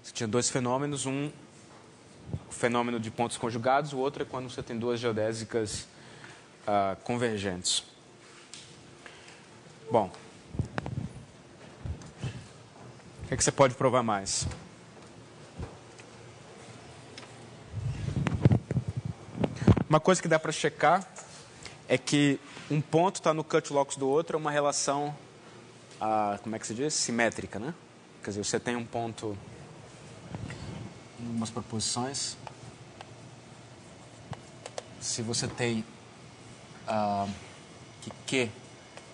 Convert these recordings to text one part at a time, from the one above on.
Você tinha dois fenômenos, um o fenômeno de pontos conjugados, o outro é quando você tem duas geodésicas convergentes. Bom, o que é que você pode provar mais? Uma coisa que dá para checar é que um ponto está no cut locus do outro, é uma relação, como é que se diz? Simétrica, né? Quer dizer, você tem um ponto em umas proposições. Se você tem que Q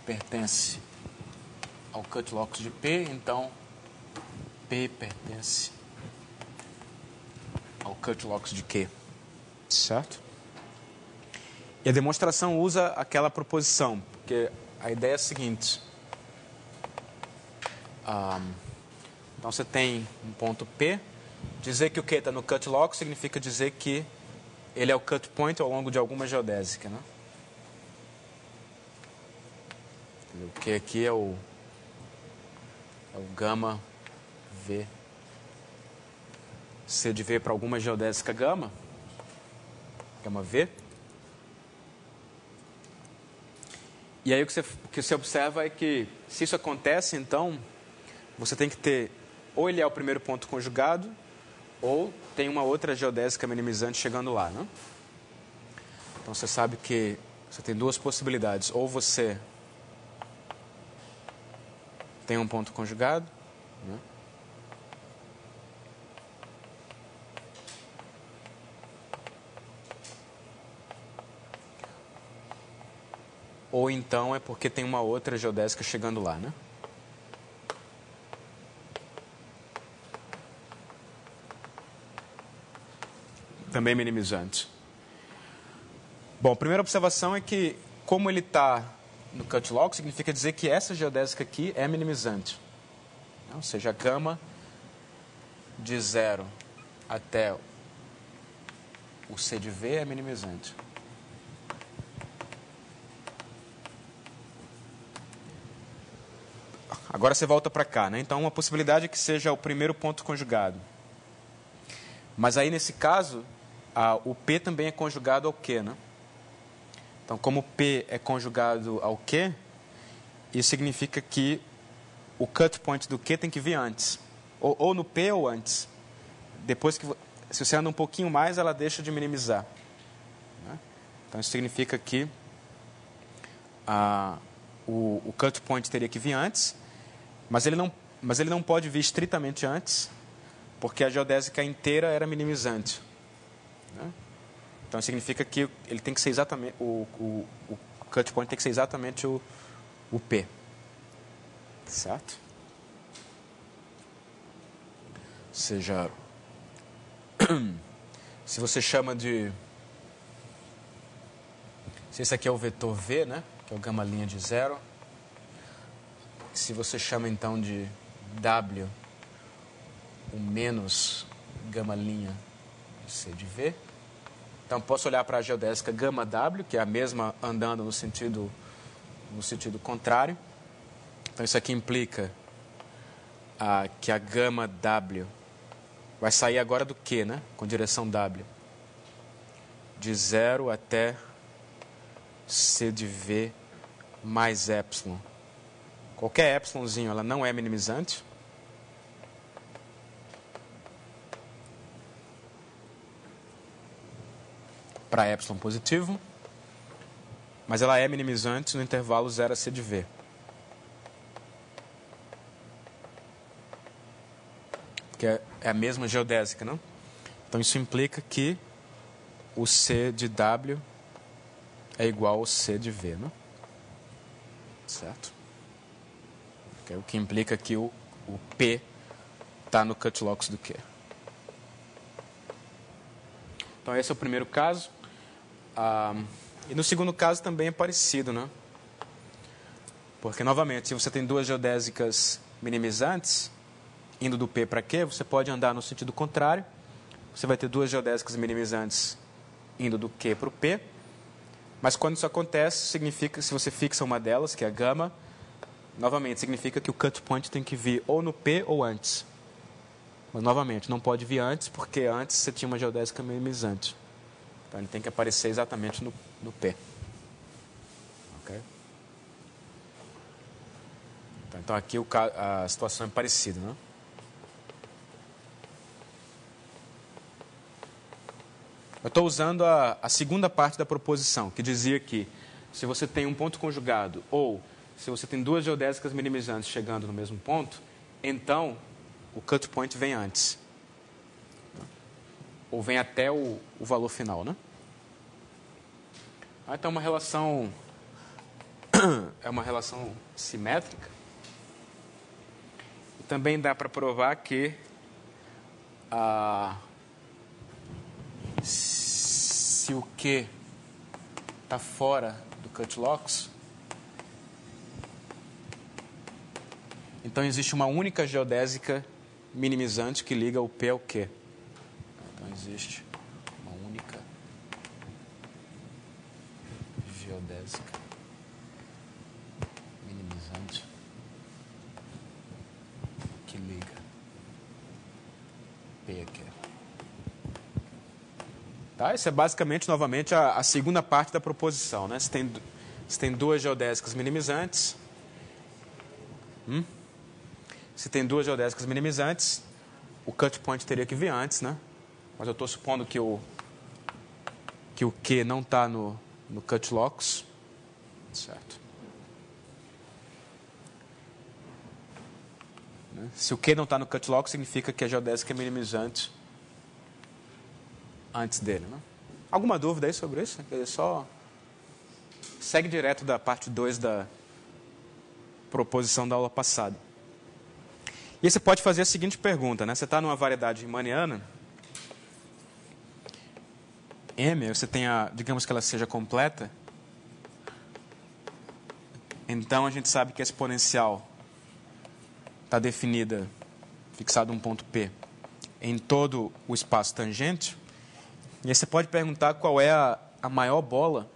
pertence ao cut locus de P, então P pertence ao cut locus de Q. Certo? E a demonstração usa aquela proposição, porque a ideia é a seguinte. Então você tem um ponto P, dizer que o Q está no cut locus significa dizer que ele é o cut point ao longo de alguma geodésica, né? O Q aqui é o gama V. C de V para alguma geodésica gama V. E aí o que você observa é que, se isso acontece, então, você tem que ter, ou ele é o primeiro ponto conjugado, ou tem uma outra geodésica minimizante chegando lá, né? Então você sabe que você tem duas possibilidades. Ou você tem um ponto conjugado, né? Ou então é porque tem uma outra geodésica chegando lá, né? Também minimizante. Bom, a primeira observação é que, como ele está no cut locus, significa dizer que essa geodésica aqui é minimizante. Ou seja, a gama de 0 até o C de V é minimizante. Agora você volta para cá, né? Então, uma possibilidade é que seja o primeiro ponto conjugado. Mas aí, nesse caso, o P também é conjugado ao Q, né? Então, como o P é conjugado ao Q, isso significa que o cut point do Q tem que vir antes. Ou no P ou antes. Depois que, se você anda um pouquinho mais, ela deixa de minimizar, né? Então, isso significa que o cut point teria que vir antes, mas ele não pode vir estritamente antes, porque a geodésica inteira era minimizante, né? Então significa que ele tem que ser exatamente o cut point tem que ser exatamente o P, certo? Ou seja, se você chama de, se esse aqui é o vetor V, né, que é o gama linha de 0, se você chama então de W o menos gama linha de C de V, então posso olhar para a geodésica gama W, que é a mesma andando no sentido contrário. Então isso aqui implica que a gama W vai sair agora do Q, né, com direção W, de 0 até C de V mais epsilon. Qualquer epsilonzinho, ela não é minimizante. Para epsilon positivo. Mas ela é minimizante no intervalo 0 a C de V. Que é a mesma geodésica, não? Então isso implica que o C de W é igual ao C de V, não? Certo? O que implica que o P está no cut locus do Q. Então esse é o primeiro caso. E no segundo caso também é parecido, né? Porque, novamente, se você tem duas geodésicas minimizantes, indo do P para Q, você pode andar no sentido contrário. Você vai ter duas geodésicas minimizantes indo do Q para o P. Mas quando isso acontece, significa, se você fixa uma delas, que é a gama, novamente, significa que o cut point tem que vir ou no P ou antes. Mas, novamente, não pode vir antes, porque antes você tinha uma geodésica minimizante. Então, ele tem que aparecer exatamente no P. Ok? Então, aqui a situação é parecida, né? Eu estou usando a segunda parte da proposição, que dizia que se você tem um ponto conjugado ou se você tem duas geodésicas minimizantes chegando no mesmo ponto, então o cut point vem antes. Ou vem até o valor final, né? Então, uma relação é uma relação simétrica. E também dá para provar que se o Q está fora do cut locus, então existe uma única geodésica minimizante que liga o P ao Q. Então existe uma única geodésica minimizante que liga P a Q. Tá? Isso é basicamente, novamente, a segunda parte da proposição, né? Se tem duas geodésicas minimizantes, se tem duas geodésicas minimizantes, o cut point teria que vir antes, né? Mas eu estou supondo que o Q não está no cut locus, certo? Se o Q não está no cut locus, significa que a geodésica é minimizante antes dele, né? Alguma dúvida aí sobre isso? Só segue direto da parte 2 da proposição da aula passada. E aí você pode fazer a seguinte pergunta, né? Você está numa variedade riemanniana, M, você tem digamos que ela seja completa, então a gente sabe que a exponencial está definida, fixado um ponto P, em todo o espaço tangente. E aí você pode perguntar qual é a maior bola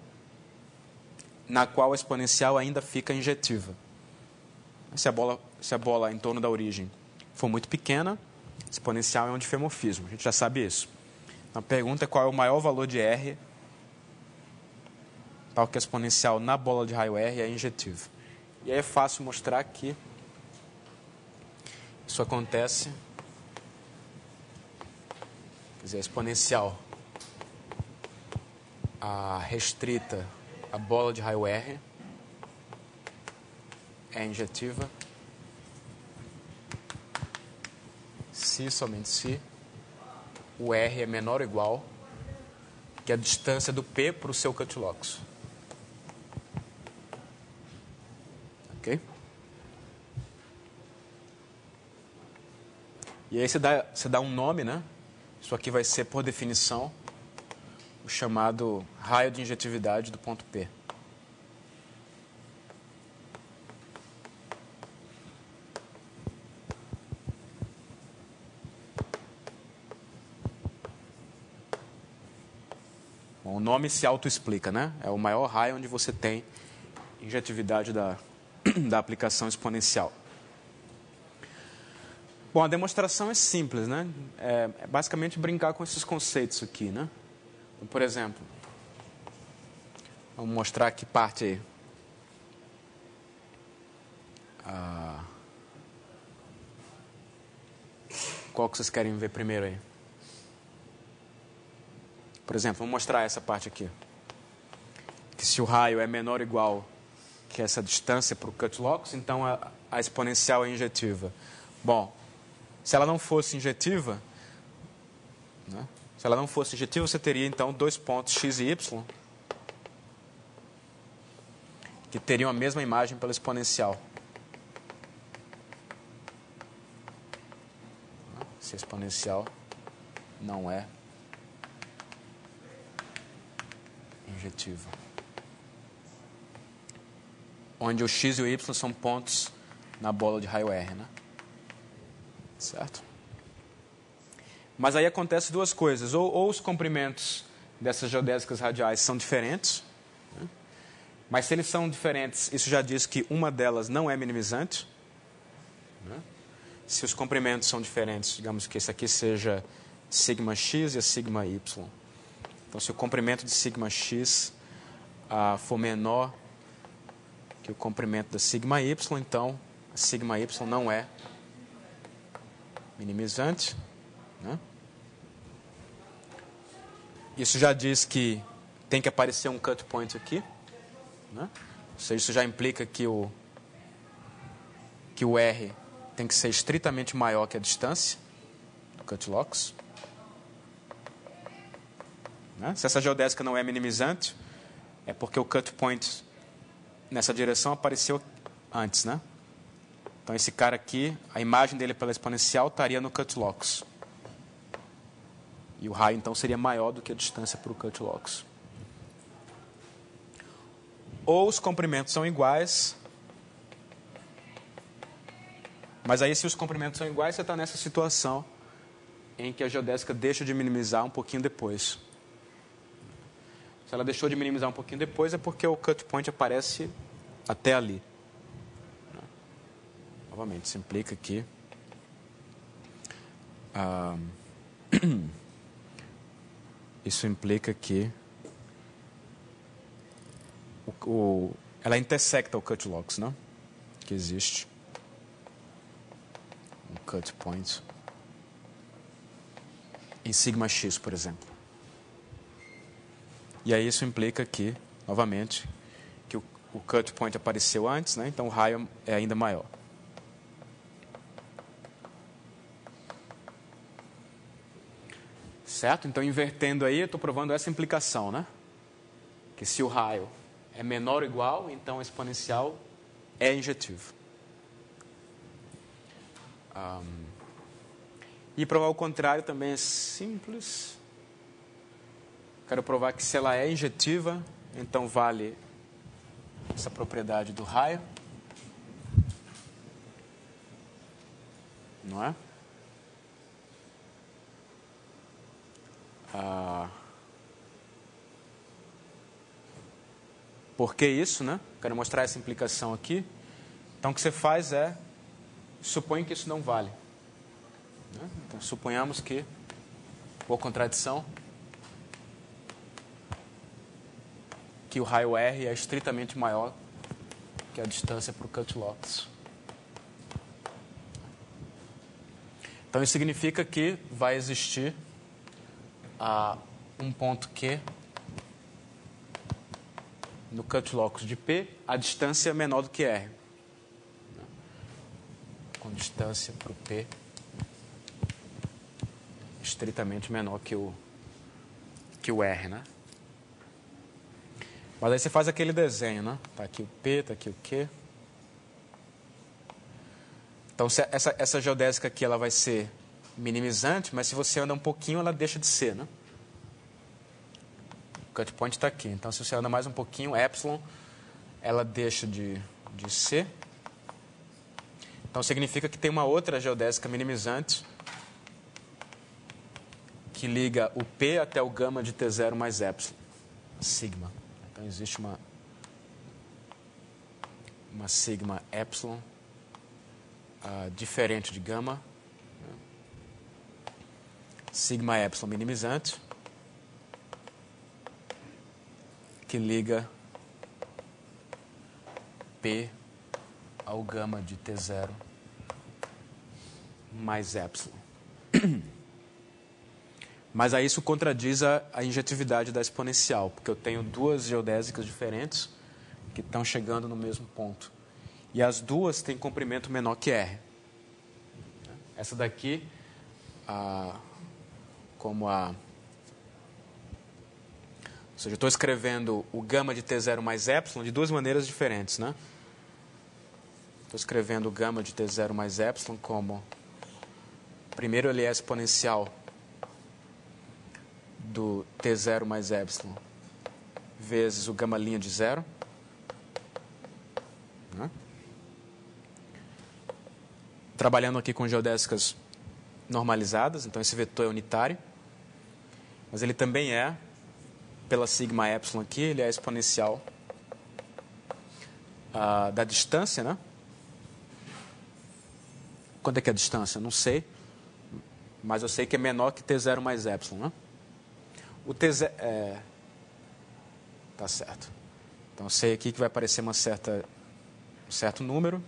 na qual a exponencial ainda fica injetiva. Se a bola em torno da origem for muito pequena, exponencial é um difeomorfismo. A gente já sabe isso. A pergunta é qual é o maior valor de R, tal que a exponencial na bola de raio R é injetiva. E aí é fácil mostrar que isso acontece. Quer dizer, a exponencial restrita à bola de raio R é injetiva se, somente se, o R é menor ou igual que a distância do P para o seu cut locus. Ok? E aí você dá um nome, né? Isso aqui vai ser, por definição, o chamado raio de injetividade do ponto P. Bom, o nome se autoexplica, né? É o maior raio onde você tem injetividade da aplicação exponencial. Bom, a demonstração é simples, né? É basicamente brincar com esses conceitos aqui, né? Então, por exemplo, vamos mostrar que parte aí. Qual que vocês querem ver primeiro aí? Por exemplo, vamos mostrar essa parte aqui. Que se o raio é menor ou igual que essa distância para o cut locus, então a exponencial é injetiva. Bom, se ela não fosse injetiva, né? Se ela não fosse injetiva, você teria então dois pontos x e y que teriam a mesma imagem pela exponencial. Se a exponencial não é injetiva. Onde o x e o y são pontos na bola de raio R, né? Certo? Mas aí acontece duas coisas. Ou os comprimentos dessas geodésicas radiais são diferentes, né? Mas se eles são diferentes, isso já diz que uma delas não é minimizante, né? se os comprimentos são diferentes, digamos que esse aqui seja sigma x e a sigma y. Então, se o comprimento de sigma x for menor que o comprimento da sigma y, então a sigma y não é minimizante, né? Isso já diz que tem que aparecer um cut point aqui, né? Ou seja, isso já implica que o R tem que ser estritamente maior que a distância do cut locus, né? Se essa geodésica não é minimizante, é porque o cut point nessa direção apareceu antes, né? Então, esse cara aqui, a imagem dele pela exponencial estaria no cut locus. E o raio, então, seria maior do que a distância para o cut locus. Ou os comprimentos são iguais. Mas aí, se os comprimentos são iguais, você está nessa situação em que a geodésica deixa de minimizar um pouquinho depois. Se ela deixou de minimizar um pouquinho depois, é porque o cut point aparece até ali. Novamente, isso implica que ela intersecta o cut locus, né? Que existe um cut point em sigma x, por exemplo. E aí isso implica que, novamente, que o cut point apareceu antes, né? Então o raio é ainda maior. Certo? Então, invertendo aí, eu estou provando essa implicação, né? Que se o raio é menor ou igual, então o exponencial é injetivo. E provar o contrário também é simples. Quero provar que se ela é injetiva, então vale essa propriedade do raio. Não é? Por que isso, né? Quero mostrar essa implicação aqui. Então, o que você faz é, supõe que isso não vale, né? Então, suponhamos que, por contradição, que o raio R é estritamente maior que a distância para o cut locus. Então, isso significa que vai existir um ponto Q no cut locus de P, a distância é menor do que R. Com distância para o P estritamente menor que o R, né? Mas aí você faz aquele desenho, né? Está aqui o P, está aqui o Q. Então, essa geodésica aqui ela vai ser minimizante, mas se você anda um pouquinho, ela deixa de ser, né? O cut point está aqui. Então, se você anda mais um pouquinho, epsilon, ela deixa de ser. Então, significa que tem uma outra geodésica minimizante que liga o P até o gama de T0 mais epsilon, sigma. Então, existe uma sigma epsilon diferente de gama. Sigma epsilon minimizante, que liga P ao gama de T0 mais epsilon. Mas aí isso contradiz a injetividade da exponencial, porque eu tenho duas geodésicas diferentes que estão chegando no mesmo ponto. E as duas têm comprimento menor que R. Essa daqui, ou seja, eu estou escrevendo o gama de T0 mais epsilon de duas maneiras diferentes, né? Estou escrevendo o gama de T0 mais epsilon como... Primeiro ele é exponencial do T0 mais epsilon vezes o gama linha de zero, né? Trabalhando aqui com geodésicas normalizadas, então esse vetor é unitário. Mas ele também é, pela sigma epsilon aqui, ele é exponencial da distância, né? Quanto é que é a distância? Não sei, mas eu sei que é menor que T0 mais epsilon, né? O T0... Tá certo. Então, eu sei aqui que vai aparecer um certo número.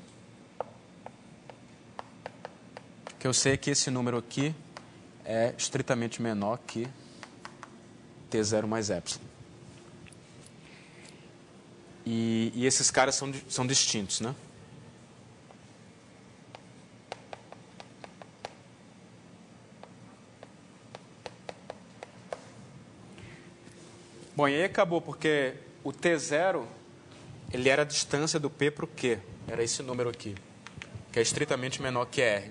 Que eu sei que esse número aqui é estritamente menor que T0 mais epsilon. E esses caras são distintos, né? Bom, e aí acabou, porque o T0, ele era a distância do P para o Q. Era esse número aqui, que é estritamente menor que R.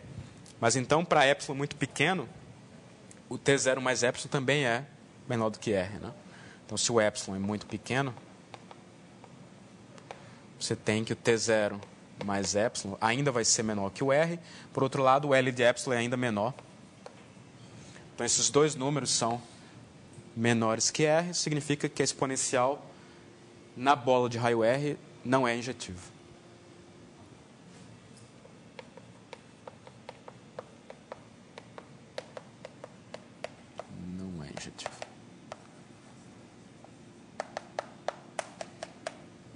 Mas então, para epsilon muito pequeno, o T0 mais epsilon também é menor do que R, né? Então, se o epsilon é muito pequeno, você tem que o T0 mais epsilon ainda vai ser menor que o R. Por outro lado, o L de epsilon é ainda menor. Então, esses dois números são menores que R, significa que a exponencial na bola de raio R não é injetiva. Não é injetiva.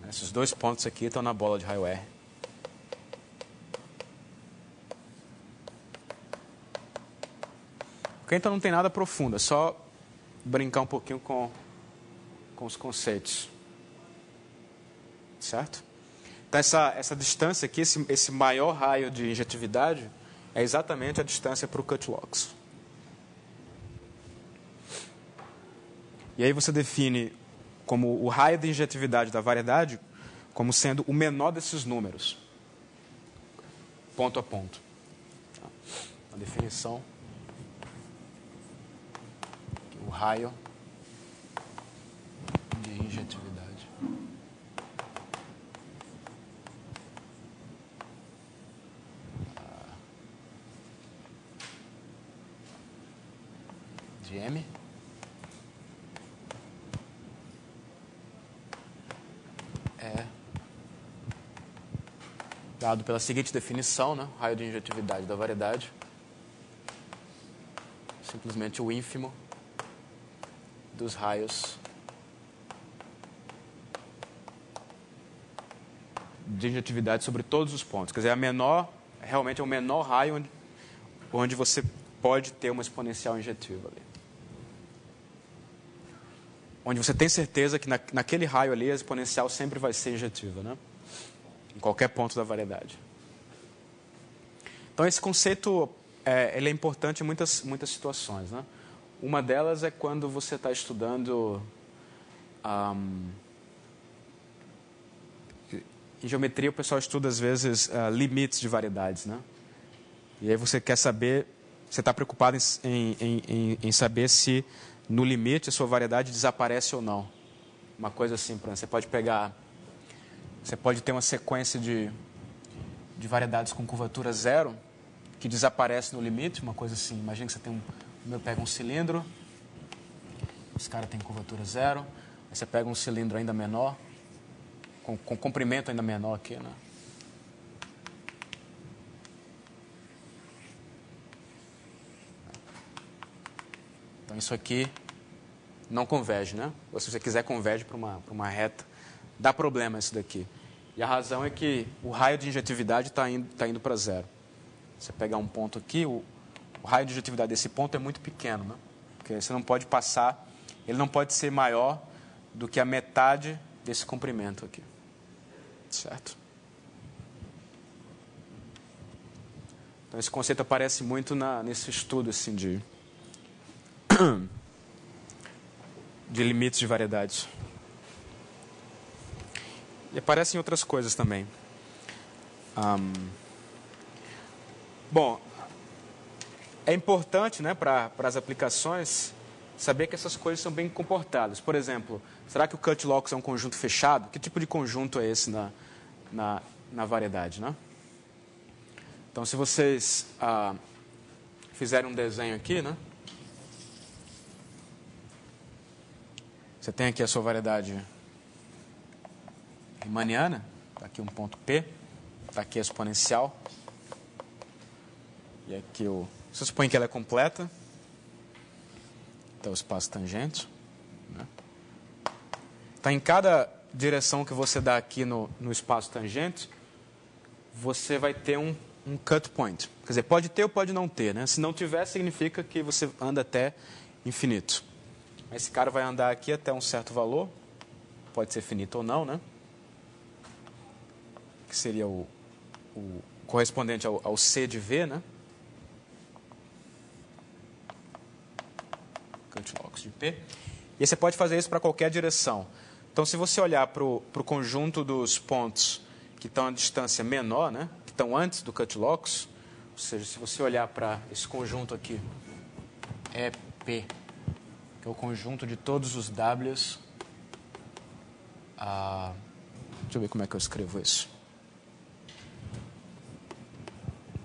Esses dois pontos aqui estão na bola de raio R. Ok, então não tem nada profundo, é só brincar um pouquinho com os conceitos. Certo? Então, essa distância aqui, esse maior raio de injetividade, é exatamente a distância para o Cut-Locks. E aí você define como o raio de injetividade da variedade como sendo o menor desses números, ponto a ponto. A definição, o raio de injetividade de M é dado pela seguinte definição, né? Raio de injetividade da variedade, simplesmente o ínfimo dos raios de injetividade sobre todos os pontos. Quer dizer, realmente é o menor raio onde você pode ter uma exponencial injetiva ali. Onde você tem certeza que naquele raio ali a exponencial sempre vai ser injetiva, né? Em qualquer ponto da variedade. Então, esse conceito ele é importante em muitas situações, né? Uma delas é quando você está estudando em geometria, o pessoal estuda às vezes limites de variedades, né? E aí você quer saber, você está preocupado em saber se no limite a sua variedade desaparece ou não. Uma coisa assim, por exemplo, você pode ter uma sequência de variedades com curvatura zero que desaparece no limite, uma coisa assim. Imagina que você pega um cilindro, esse cara tem curvatura zero, aí você pega um cilindro ainda menor, com comprimento ainda menor aqui, né? Então isso aqui não converge, né? Ou se você quiser converge para uma reta, dá problema isso daqui. E a razão é que o raio de injetividade está indo para zero. Você pegar um ponto aqui, o raio de injetividade desse ponto é muito pequeno, né? Porque você não pode passar, ele não pode ser maior do que a metade desse comprimento aqui. Certo? Então esse conceito aparece muito nesse estudo assim, de limites de variedades. E aparecem outras coisas também. Bom, é importante, né, para as aplicações saber que essas coisas são bem comportadas. Por exemplo, será que o Cut-Locks é um conjunto fechado? Que tipo de conjunto é esse na variedade, né? Então, se vocês fizerem um desenho aqui, né? Você tem aqui a sua variedade riemanniana, está aqui um ponto P, está aqui a exponencial. E aqui você supõe que ela é completa. Então, o espaço tangente. Né? Então, em cada direção que você dá aqui no espaço tangente, você vai ter um cut point. Quer dizer, pode ter ou pode não ter. Né? Se não tiver, significa que você anda até infinito. Esse cara vai andar aqui até um certo valor. Pode ser finito ou não, né? Que seria o correspondente ao C de V, né? Cut locks de P. E você pode fazer isso para qualquer direção. Então, se você olhar para o conjunto dos pontos que estão a distância menor, né? Que estão antes do cut locks, ou seja, se você olhar para esse conjunto aqui, EP, que é o conjunto de todos os Ws. Deixa eu ver como é que eu escrevo isso.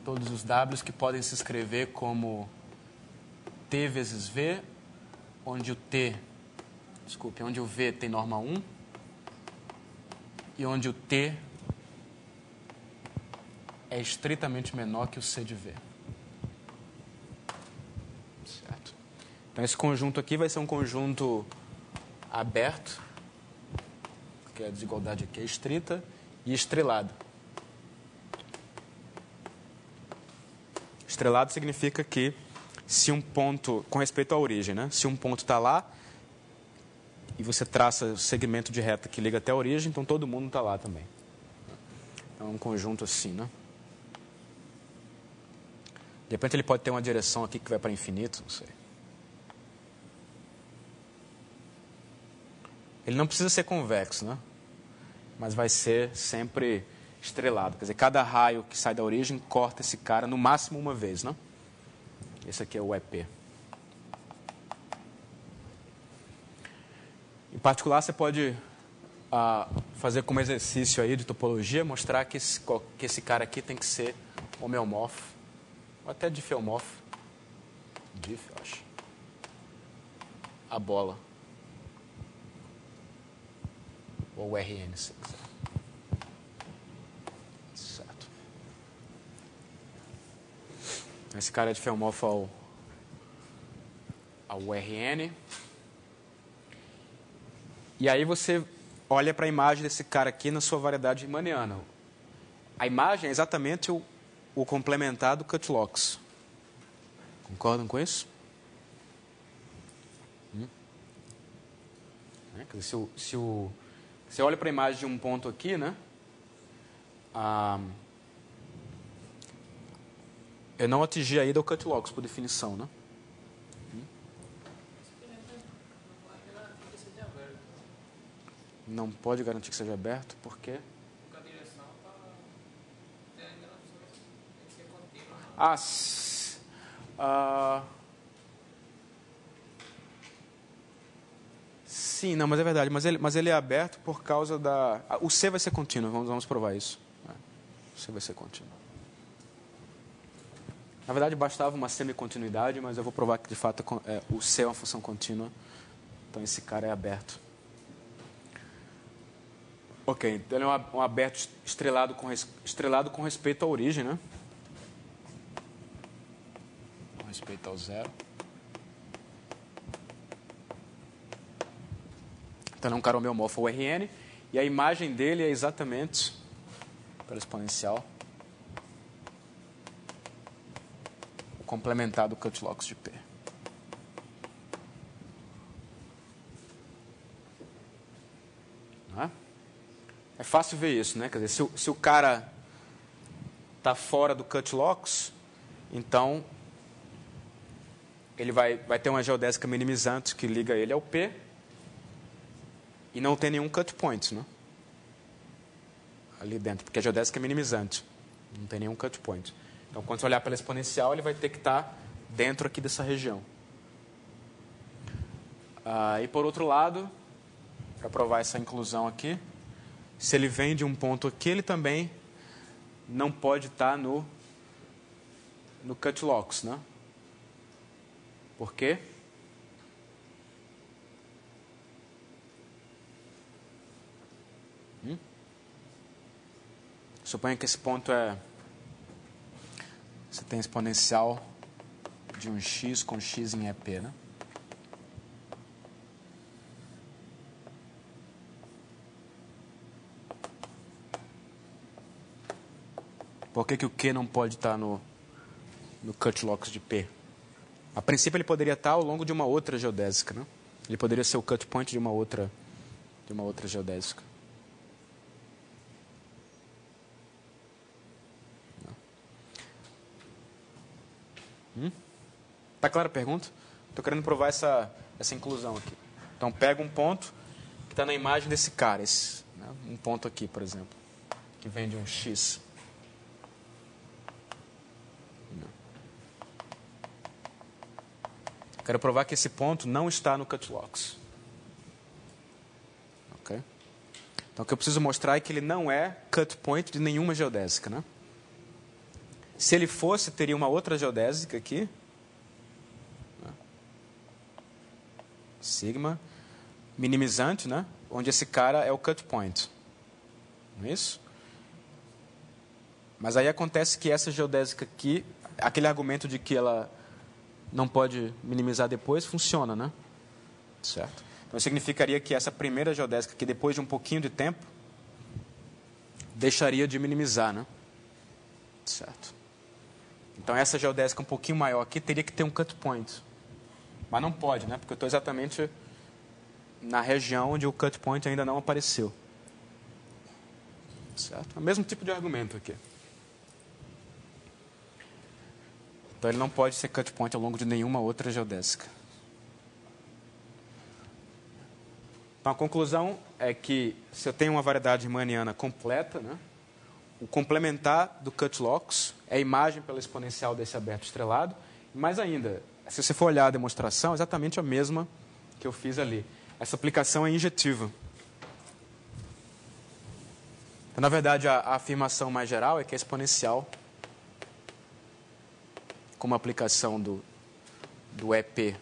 Todos os Ws que podem se escrever como T vezes V, onde o V tem norma 1 e onde o T é estritamente menor que o C de V. Certo? Então, esse conjunto aqui vai ser um conjunto aberto, porque a desigualdade aqui é estrita, e estrelado. Estrelado significa que se um ponto, com respeito à origem, né? Se um ponto está lá e você traça o segmento de reta que liga até a origem, então todo mundo está lá também. Então, é um conjunto assim, né? De repente ele pode ter uma direção aqui que vai para infinito, não sei. Ele não precisa ser convexo, né? Mas vai ser sempre estrelado. Quer dizer, cada raio que sai da origem corta esse cara no máximo uma vez, né? Esse aqui é o EP. Em particular, você pode fazer como exercício aí de topologia, mostrar que esse cara aqui tem que ser homeomorfo, ou até difeomorfo. Dif, eu acho. A bola. Ou o RN, se quiser. Certo. Esse cara é difeomorfo ao RN. E aí você olha para a imagem desse cara aqui na sua variedade riemanniana. A imagem é exatamente o complementar do cut locks. Concordam com isso? Quer dizer, se você olha para a imagem de um ponto aqui, né? Eu não atingi ainda o cut locks, por definição, né? Não pode garantir que seja aberto, por quê? Porque a direção ainda não tem que ser contínua. Sim, não, mas é verdade. Mas ele é aberto por causa da... O C vai ser contínuo, vamos provar isso. O C vai ser contínuo. Na verdade, bastava uma semicontinuidade, mas eu vou provar que, de fato, o C é uma função contínua. Então, esse cara é aberto. Ok, então ele é um aberto estrelado com respeito à origem, né? Com respeito ao zero. Então, ele é um cara homeomorfo ao RN. E a imagem dele é exatamente, pela exponencial, o complementar do cut locks de P. Não é? É fácil ver isso, né? Quer dizer, se o cara está fora do cut locks, então ele vai ter uma geodésica minimizante que liga ele ao P e não tem nenhum cut point, né? Ali dentro, porque a geodésica é minimizante. Não tem nenhum cut point. Então, quando você olhar pela exponencial, ele vai ter que estar dentro aqui dessa região. E por outro lado, para provar essa inclusão aqui, se ele vem de um ponto aqui, ele também não pode estar no cut locks, né? Por quê? Suponha que esse ponto é você tem exponencial de um x com x em EP, né? Por que o Q não pode estar no cut locks de P? A princípio ele poderia estar ao longo de uma outra geodésica, né? Ele poderia ser o cut point de uma outra geodésica. Tá clara a pergunta? Estou querendo provar essa inclusão aqui. Então pega um ponto que está na imagem desse cara, né? Um ponto aqui, por exemplo, que vem de um X. Quero provar que esse ponto não está no cut locks. Ok? Então, o que eu preciso mostrar é que ele não é cut point de nenhuma geodésica, né? Se ele fosse, teria uma outra geodésica aqui. Sigma. Minimizante, né? Onde esse cara é o cut point. Não é isso? Mas aí acontece que essa geodésica aqui, aquele argumento de que ela não pode minimizar depois, funciona, né? Certo? Então, significaria que essa primeira geodésica, que depois de um pouquinho de tempo, deixaria de minimizar, né? Certo? Então, essa geodésica um pouquinho maior aqui teria que ter um cut point. Mas não pode, né? Porque eu estou exatamente na região onde o cut point ainda não apareceu. Certo? É o mesmo tipo de argumento aqui. Então, ele não pode ser cut point ao longo de nenhuma outra geodésica. Então, a conclusão é que se eu tenho uma variedade riemanniana completa, né, o complementar do cut locks é a imagem pela exponencial desse aberto estrelado. E mais ainda, se você for olhar a demonstração, é exatamente a mesma que eu fiz ali. Essa aplicação é injetiva. Então, na verdade, a afirmação mais geral é que a exponencial, como aplicação do EP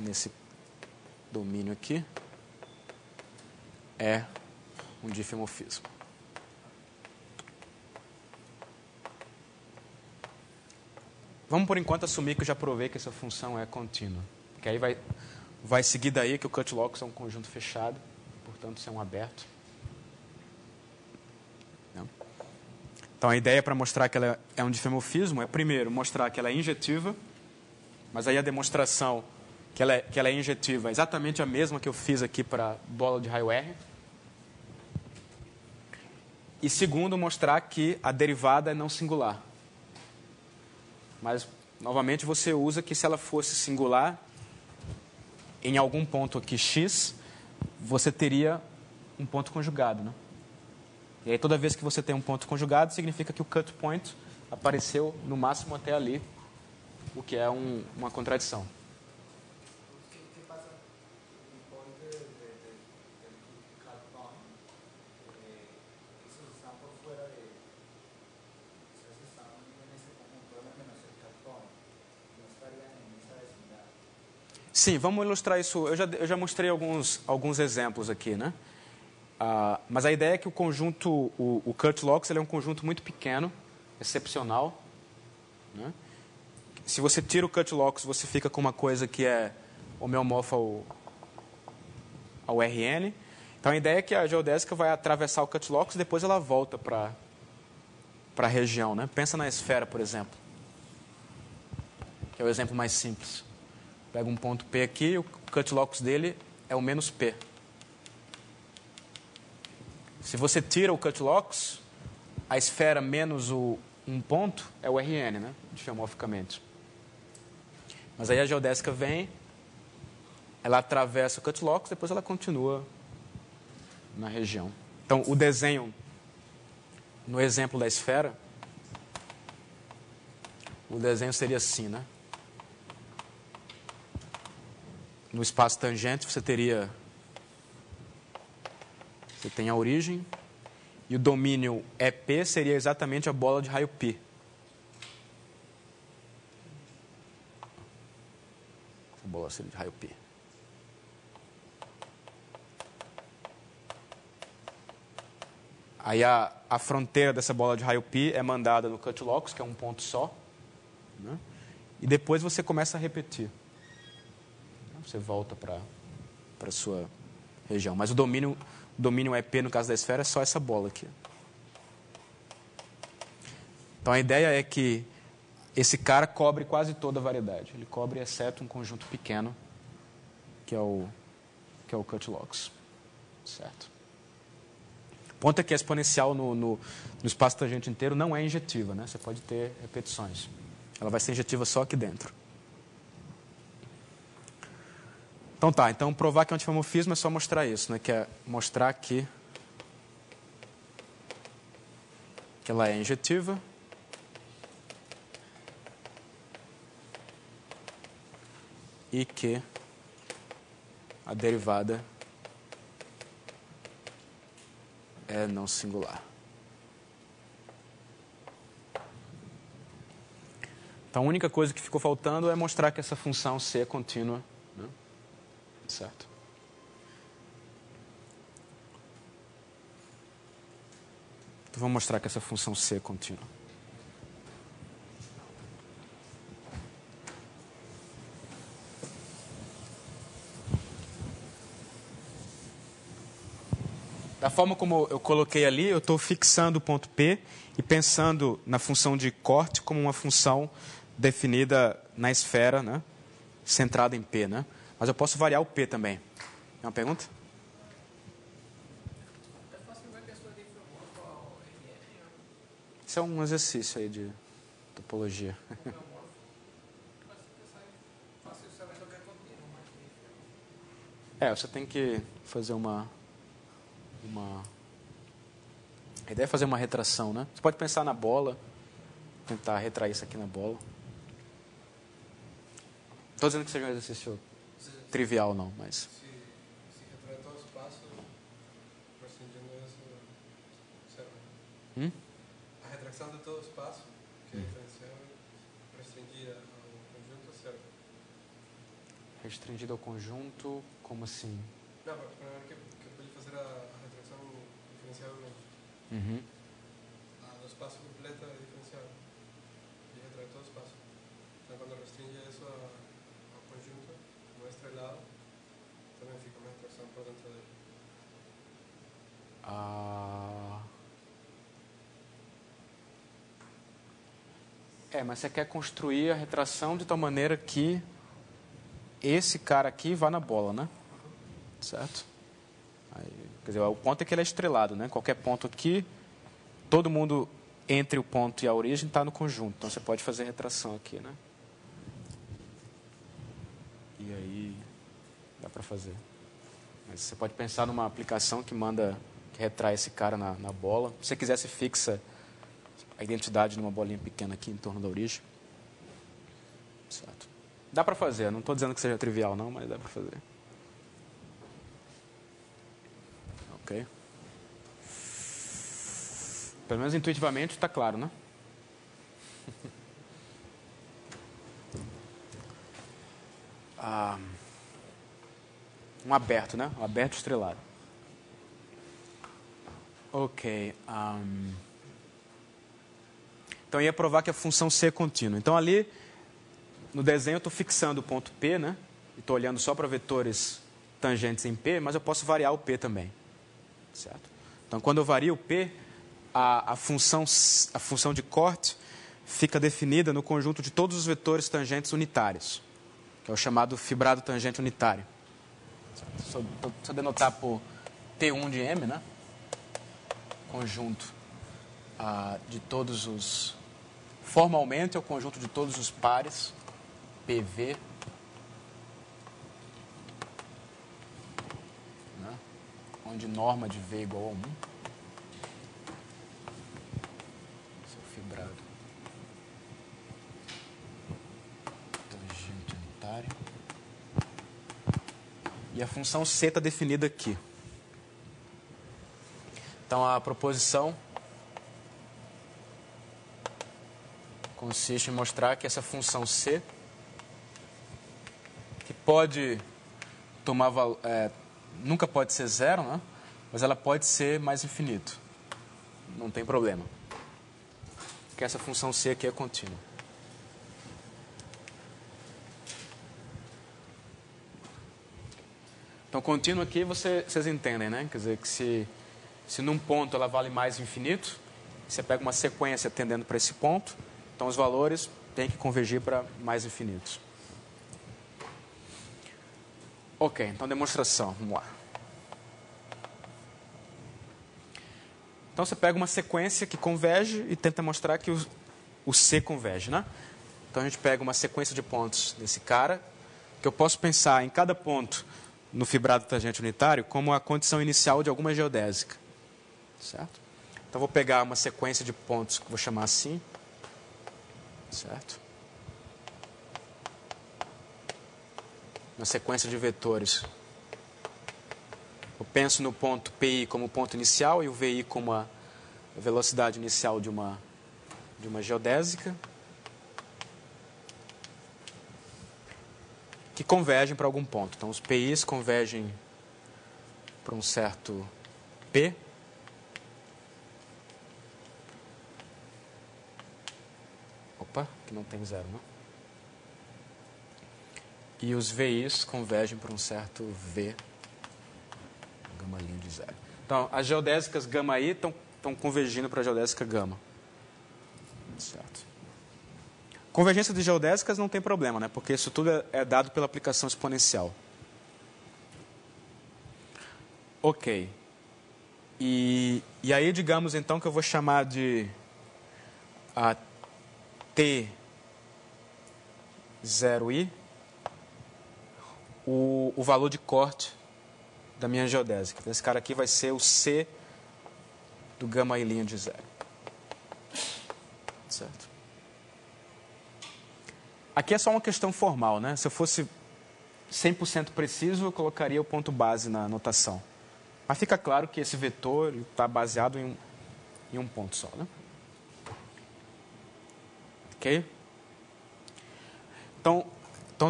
nesse domínio aqui, é um difeomorfismo. Vamos, por enquanto, assumir que eu já provei que essa função é contínua. Porque aí vai seguir daí que o cut locks é um conjunto fechado, portanto, isso é um aberto. Então, a ideia para mostrar que ela é um difeomorfismo é, primeiro, mostrar que ela é injetiva, mas aí a demonstração que ela é injetiva é exatamente a mesma que eu fiz aqui para bola de raio R. E, segundo, mostrar que a derivada é não singular. Mas, novamente, você usa que se ela fosse singular, em algum ponto aqui x, você teria um ponto conjugado, né? E aí, toda vez que você tem um ponto conjugado, significa que o cut point apareceu no máximo até ali, o que é uma contradição. ¿Qué pasa? El point del cut point, esos están por fuera de. Esos están en ese conjunto de menos el cut point. No estarían en esa vecindad. Sim, vamos ilustrar isso. Eu já mostrei alguns exemplos aqui, né? Mas a ideia é que o conjunto, o cut locks, ele é um conjunto muito pequeno, excepcional, né? Se você tira o cut locks, você fica com uma coisa que é homeomorfa ao Rn. Então, a ideia é que a geodésica vai atravessar o cut locks e depois ela volta para a região, né? Pensa na esfera, por exemplo, que é o exemplo mais simples. Pega um ponto P aqui, o cut locks dele é o menos P. Se você tira o cut locks, a esfera menos um ponto é o Rn, né? Difeomorficamente. Mas aí a geodésica vem, ela atravessa o cut locks, depois ela continua na região. Então, o desenho, no exemplo da esfera, o desenho seria assim, né? No espaço tangente, você tem a origem, e o domínio EP seria exatamente a bola de raio π. A bola seria de raio π. Aí a fronteira dessa bola de raio π é mandada no cut locus, que é um ponto só, né? E depois você começa a repetir. Você volta para a sua região. Mas o domínio EP, no caso da esfera, é só essa bola aqui. Então a ideia é que esse cara cobre quase toda a variedade. Ele cobre exceto um conjunto pequeno, que é o cut locus. Certo? O ponto é que a exponencial no espaço tangente inteiro não é injetiva, né? Você pode ter repetições. Ela vai ser injetiva só aqui dentro. Então tá, então provar que é um antifomorfismo é só mostrar isso, né? Que é mostrar aqui que ela é injetiva. E que a derivada é não singular. Então a única coisa que ficou faltando é mostrar que essa função C é contínua, né? Certo? Então vamos mostrar que essa função C é contínua. Da forma como eu coloquei ali, eu estou fixando o ponto P e pensando na função de corte como uma função definida na esfera, né? Centrada em P, né? Mas eu posso variar o P também. É uma pergunta? Isso é um exercício aí de topologia. Você tem que fazer a ideia é fazer uma retração, né? Você pode pensar na bola, tentar retrair isso aqui na bola. Estou dizendo que seja um exercício trivial, não, mas... Se retrai todo o espaço, restringindo isso, serve. A retração de todo o espaço, que é diferencial, restringida ao conjunto, serve. Restringido ao conjunto, como assim? Não, para que pode fazer a retração diferencialmente. O espaço completo é diferencial. E retrai todo o espaço. Então, quando restringe isso ao conjunto, no estrelado, também fica uma retração por dentro dele. Mas você quer construir a retração de tal maneira que esse cara aqui vá na bola, né? Certo? Quer dizer, o ponto é que ele é estrelado, né? Qualquer ponto aqui, todo mundo entre o ponto e a origem está no conjunto. Então você pode fazer retração aqui, né? E aí dá para fazer. Mas você pode pensar numa aplicação que retrai esse cara na bola. Se você quiser, você fixa a identidade numa bolinha pequena aqui em torno da origem. Certo? Dá para fazer. Não estou dizendo que seja trivial, não, mas dá para fazer. Ok? Pelo menos intuitivamente está claro, né? Um aberto, né? Um aberto estrelado. Ok. Então, ia provar que a função C é contínua. Então, ali, no desenho, eu estou fixando o ponto P, né? E estou olhando só para vetores tangentes em P, mas eu posso variar o P também. Certo? Então, quando eu vario o P, a função de corte fica definida no conjunto de todos os vetores tangentes unitários, que é o chamado fibrado tangente unitário. Se eu denotar por T1 de M, né? Conjunto de todos os... Formalmente é o conjunto de todos os pares PV, né? Onde norma de V igual a 1. Esse é o fibrado tangente unitário. E a função C está definida aqui. Então, a proposição consiste em mostrar que essa função C, que pode tomar nunca pode ser zero, né? Mas ela pode ser mais infinito. não tem problema. Porque essa função C aqui é contínua. Então, contínuo aqui vocês entendem, né? Quer dizer que se num ponto ela vale mais infinito, você pega uma sequência tendendo para esse ponto, então os valores têm que convergir para mais infinitos. Ok, então demonstração, vamos lá. Então você pega uma sequência que converge e tenta mostrar que o C converge, né? Então a gente pega uma sequência de pontos desse cara, que eu posso pensar em cada ponto no fibrado tangente unitário como a condição inicial de alguma geodésica. Certo? Então vou pegar uma sequência de pontos que vou chamar assim. Certo? Uma sequência de vetores. Eu penso no ponto PI como ponto inicial e o VI como a velocidade inicial de uma geodésica, que convergem para algum ponto. Então, os PIs convergem para um certo P. Opa, que não tem zero, não? E os VIs convergem para um certo V, gama linha de zero. Então, as geodésicas gama I estão convergindo para a geodésica gama. Certo. Convergência de geodésicas não tem problema, né? Porque isso tudo é dado pela aplicação exponencial. Ok. E aí, digamos, então, que eu vou chamar de a T0i o valor de corte da minha geodésica. Então, esse cara aqui vai ser o C do gama I' de zero. Certo? Aqui é só uma questão formal, né? Se eu fosse 100% preciso, eu colocaria o ponto base na notação. Mas fica claro que esse vetor está baseado em um ponto só, né? Ok? Então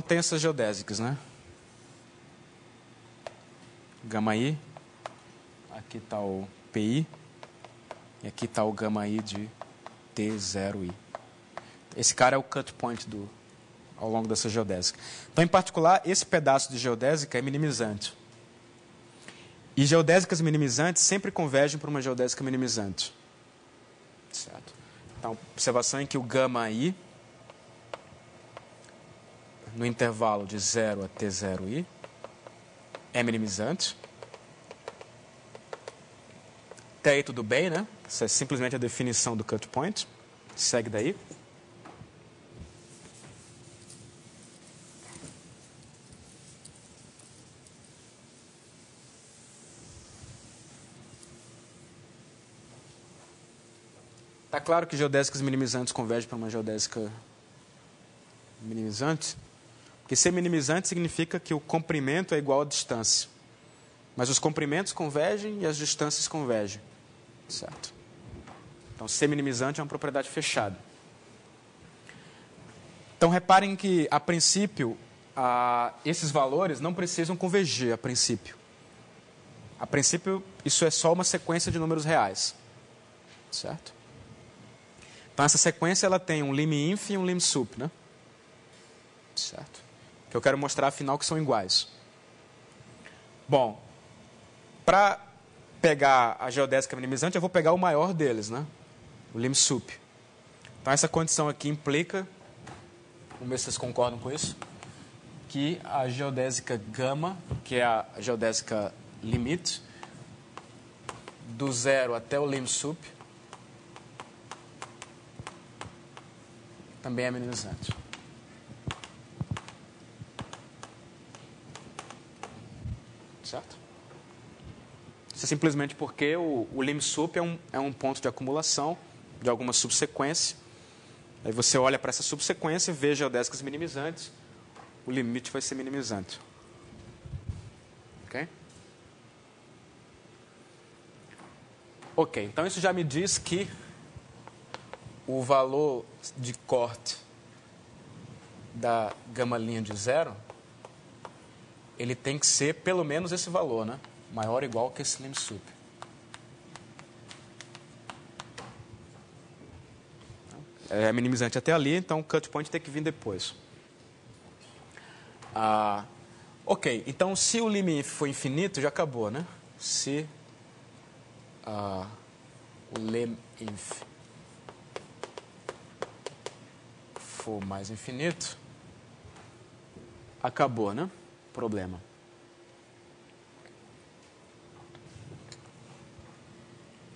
tem essas geodésicas, né? Gama I, aqui está o PI, e aqui está o gama I de T0i. Esse cara é o cut point ao longo dessa geodésica. Então, em particular, esse pedaço de geodésica é minimizante. E geodésicas minimizantes sempre convergem para uma geodésica minimizante. Certo? Então, observação em que o gama I, no intervalo de 0 a T0i, é minimizante. Até aí tudo bem, né? Isso é simplesmente a definição do cut point. Segue daí. Está claro que geodésicas minimizantes convergem para uma geodésica minimizante? Porque ser minimizante significa que o comprimento é igual à distância. Mas os comprimentos convergem e as distâncias convergem. Certo? Então, ser minimizante é uma propriedade fechada. Então, reparem que, a princípio, esses valores não precisam convergir, a princípio. A princípio, isso é só uma sequência de números reais. Certo? Então, essa sequência ela tem um lim_inf e um lim_sup, né? Certo? Que eu quero mostrar, afinal, que são iguais. Bom, para pegar a geodésica minimizante, eu vou pegar o maior deles, né? O lim_sup. Então, essa condição aqui implica, vamos ver se vocês concordam com isso, que a geodésica gama, que é a geodésica limite, do 0 até o lim_sup, também é minimizante. Certo? Isso é simplesmente porque o lim_sup é um ponto de acumulação de alguma subsequência. Aí você olha para essa subsequência, vê geodésicas minimizantes, o limite vai ser minimizante. Ok? Ok, então isso já me diz que o valor de corte da gama linha de zero, ele tem que ser pelo menos esse valor, né? Maior ou igual que esse lim_sup. é minimizante até ali, então o cut point tem que vir depois. Ok, então se o lim_inf for infinito, já acabou, né? Se o lim_inf for mais infinito, acabou, né? Problema.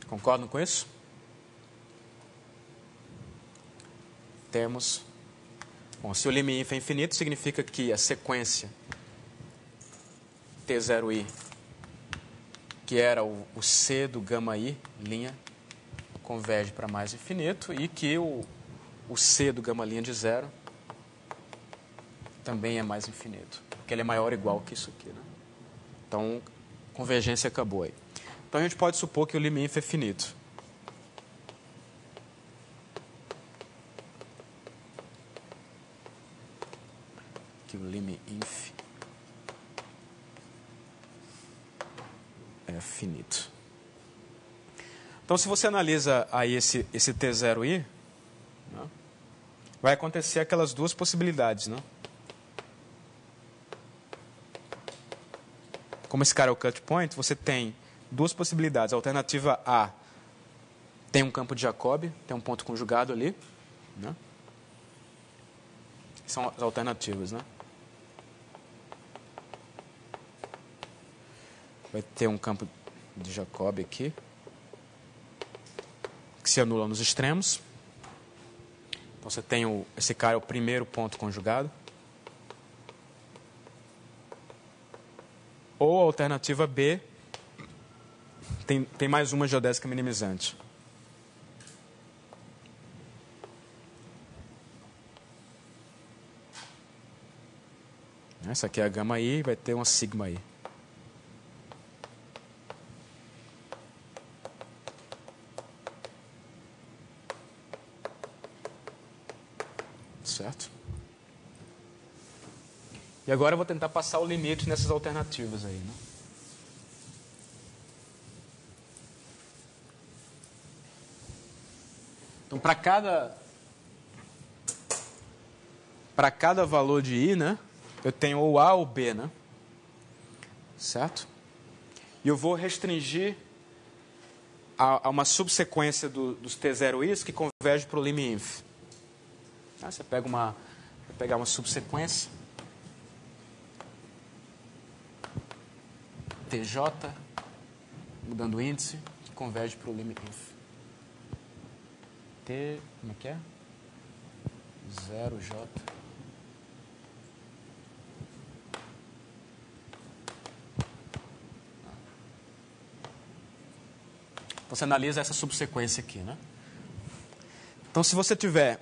Concordam com isso? Temos... Bom, se o lim_inf é infinito, significa que a sequência T0i, que era o C do gama i, linha, converge para mais infinito, e que o C do gama linha de zero também é mais infinito, porque ele é maior ou igual que isso aqui, né? Então, convergência acabou aí. Então, a gente pode supor que o lim_inf é finito. Que o lim_inf é finito. Então, se você analisa aí esse T0i, né, vai acontecer aquelas duas possibilidades, né? Como esse cara é o cut point, você tem duas possibilidades. A alternativa A tem um campo de Jacobi, tem um ponto conjugado ali, né? São as alternativas, né? Vai ter um campo de Jacobi aqui, que se anula nos extremos. Então você tem esse cara é o primeiro ponto conjugado. Ou a alternativa B, tem mais uma geodésica minimizante. Essa aqui é a gama I, vai ter uma sigma I. Certo? E agora eu vou tentar passar o limite nessas alternativas aí, né? Então, para cada valor de I, né, eu tenho ou A ou B, né? Certo? E eu vou restringir a uma subsequência dos T0Is que converge para o lim_inf. Você pega vai pegar uma subsequência TJ, mudando o índice, que converge para o lim_inf. T, como é que é? 0J. Você analisa essa subsequência aqui, né? Então, se você tiver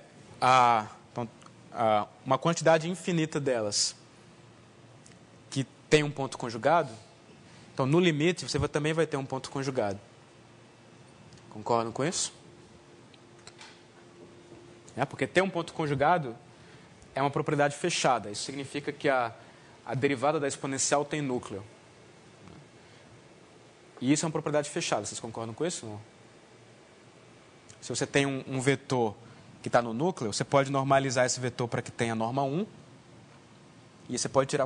uma quantidade infinita delas que tem um ponto conjugado, então, no limite, você também vai ter um ponto conjugado. Concordam com isso? Porque ter um ponto conjugado é uma propriedade fechada. Isso significa que a derivada da exponencial tem núcleo. E isso é uma propriedade fechada. Vocês concordam com isso? Não? Se você tem um vetor que está no núcleo, você pode normalizar esse vetor para que tenha norma 1. E você pode tirar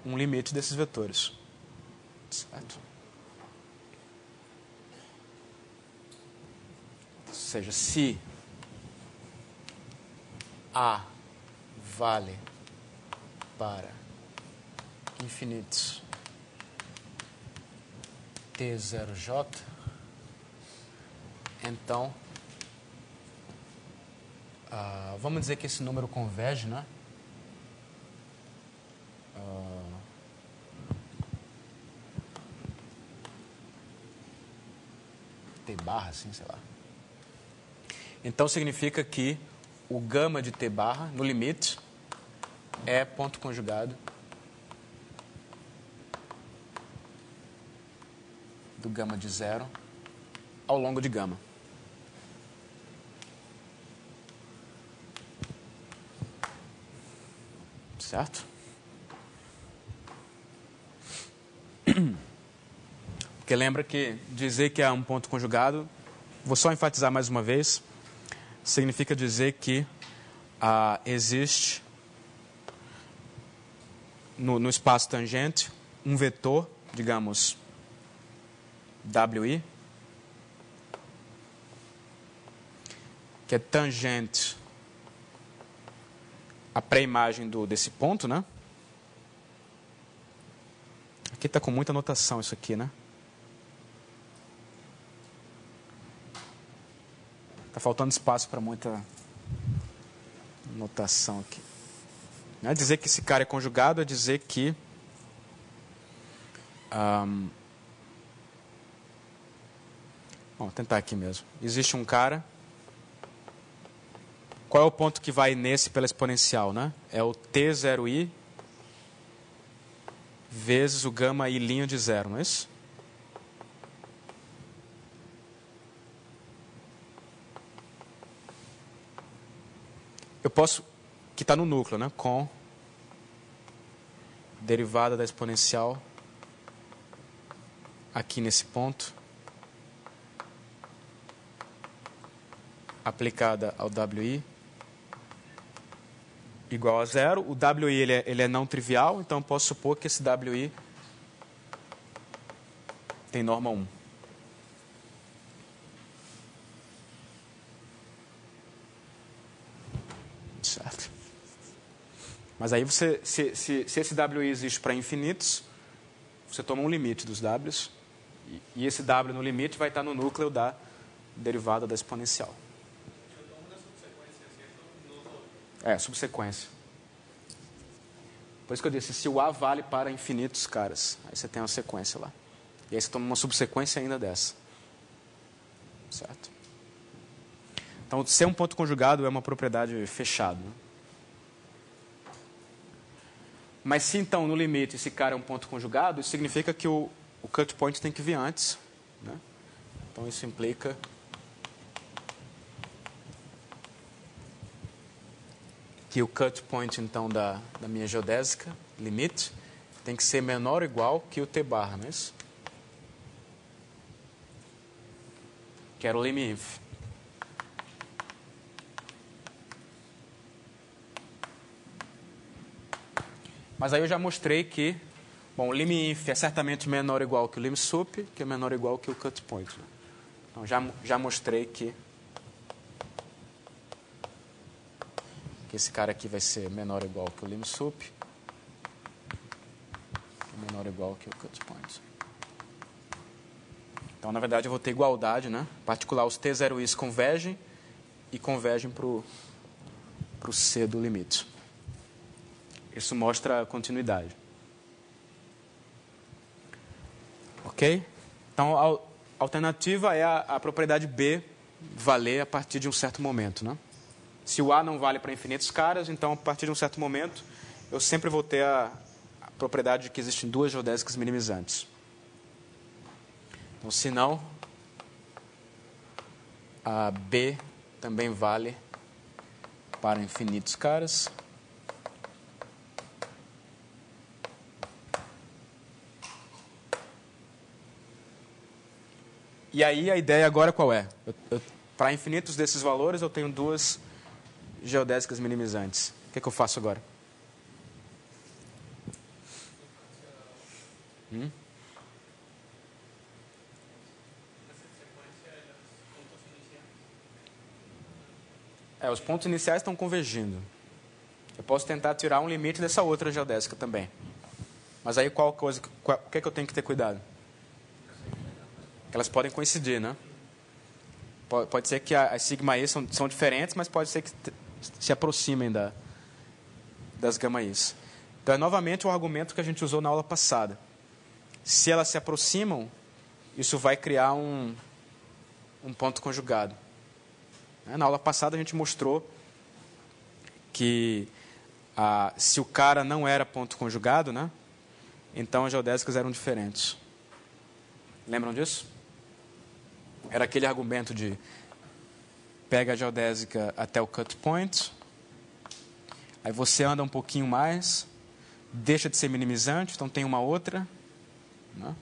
um limite desses vetores. Certo? Ou seja, se A vale para infinitos T0J, então vamos dizer que esse número converge, né? T barra, assim, sei lá. Então significa que o gama de T barra, no limite, é ponto conjugado do gama de zero ao longo de gama. Certo? Porque lembra que dizer que é um ponto conjugado, vou só enfatizar mais uma vez, significa dizer que existe no espaço tangente um vetor, digamos, WI, que é tangente à pré-imagem desse ponto, né? Aqui está com muita notação isso aqui, né? Está faltando espaço para muita notação aqui. Não é dizer que esse cara é conjugado, é dizer que vou tentar aqui mesmo. Existe um cara. Qual é o ponto que vai nesse pela exponencial, né? É o T0i vezes o gama I' de zero, não é isso? Eu posso, que está no núcleo, né? Com derivada da exponencial aqui nesse ponto, aplicada ao WI, igual a zero. O WI ele é não trivial, então eu posso supor que esse WI tem norma 1. Certo. Mas aí se esse WI existe para infinitos, você toma um limite dos Ws, e esse W no limite vai estar no núcleo da derivada da exponencial. Subsequência. Por isso que eu disse, se o A vale para infinitos caras, aí você tem uma sequência lá. E aí você toma uma subsequência ainda dessa. Certo? Então, ser um ponto conjugado é uma propriedade fechada. Né? Mas se então, no limite, esse cara é um ponto conjugado, isso significa que o cut point tem que vir antes. Né? Então, isso implica que o cut point, então, da minha geodésica, limite, tem que ser menor ou igual que o T barra, não é isso? Que era o lim_inf. Mas aí eu já mostrei que, bom, o lim_inf é certamente menor ou igual que o lim_sup, que é menor ou igual que o cut point. Né? Então, já mostrei que esse cara aqui vai ser menor ou igual que o lim_sup, menor ou igual que o cut point. Então, na verdade, eu vou ter igualdade, né? Em particular, os T0i's convergem e convergem para o C do limite. Isso mostra a continuidade. Ok? Então, a alternativa é a propriedade B valer a partir de um certo momento, né? Se o A não vale para infinitos caras, então, a partir de um certo momento, eu sempre vou ter a propriedade de que existem duas geodésicas minimizantes. Então, se não, a B também vale para infinitos caras. E aí a ideia agora qual é? Para infinitos desses valores, eu tenho duas geodésicas minimizantes. O que é que eu faço agora? Os pontos iniciais estão convergindo. Eu posso tentar tirar um limite dessa outra geodésica também. Mas aí o que é que eu tenho que ter cuidado? Elas podem coincidir, né? Pode ser que as sigma-i são diferentes, mas pode ser que se aproximem das gama-i's. Então, é novamente o argumento que a gente usou na aula passada. Se elas se aproximam, isso vai criar um ponto conjugado. Na aula passada, a gente mostrou que se o cara não era ponto conjugado, né? Então as geodésicas eram diferentes. Lembram disso? Era aquele argumento de pega a geodésica até o cut point, aí você anda um pouquinho mais, deixa de ser minimizante, então tem uma outra, né?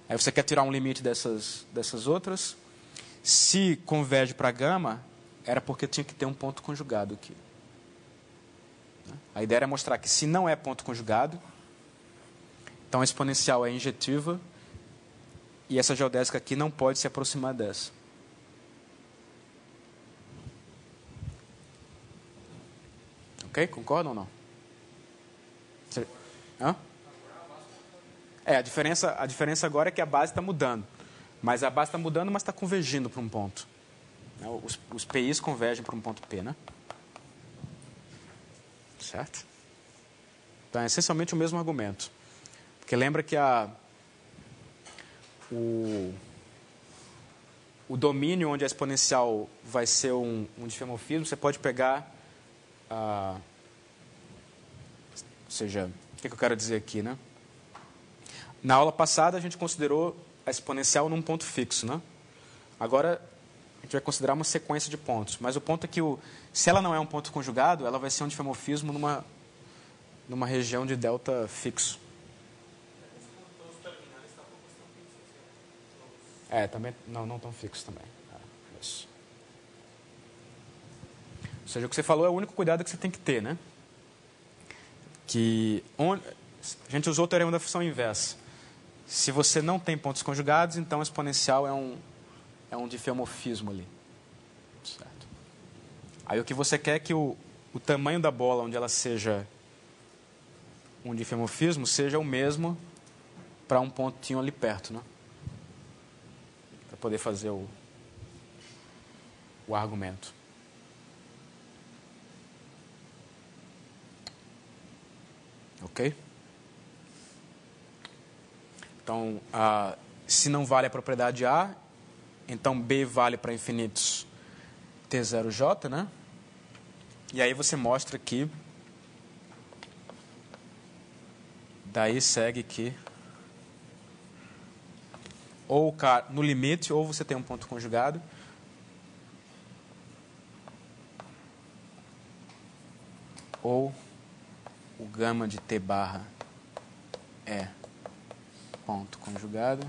Aí você quer tirar um limite dessas outras. Se converge para gama, era porque tinha que ter um ponto conjugado aqui. A ideia era mostrar que se não é ponto conjugado, então a exponencial é injetiva e essa geodésica aqui não pode se aproximar dessa. Ok? Concordam ou não? Hã? A diferença agora é que a base está mudando. Mas a base está mudando, mas está convergindo para um ponto. Os PIs convergem para um ponto P, né? Certo? Então é essencialmente o mesmo argumento. Porque lembra que o domínio onde a exponencial vai ser um diffeomorfismo, você pode pegar... ou seja, o que eu quero dizer aqui, né? Na aula passada, a gente considerou a exponencial num ponto fixo, né? Agora, a gente vai considerar uma sequência de pontos. Mas o ponto é que, se ela não é um ponto conjugado, ela vai ser um diffeomorfismo numa região de delta fixo. Também não tão fixo também. Isso. Ou seja, o que você falou é o único cuidado que você tem que ter, né? A gente usou o teorema da função inversa. Se você não tem pontos conjugados, então a exponencial é um diffeomorfismo ali. Certo? Aí o que você quer é que o tamanho da bola onde ela seja um diffeomorfismo seja o mesmo para um pontinho ali perto, né? Para poder fazer o argumento. Ok? Então, se não vale a propriedade A, então B vale para infinitos T0J, né? E aí você mostra que daí segue que ou no limite, ou você tem um ponto conjugado, ou o gama de T barra é ponto conjugado,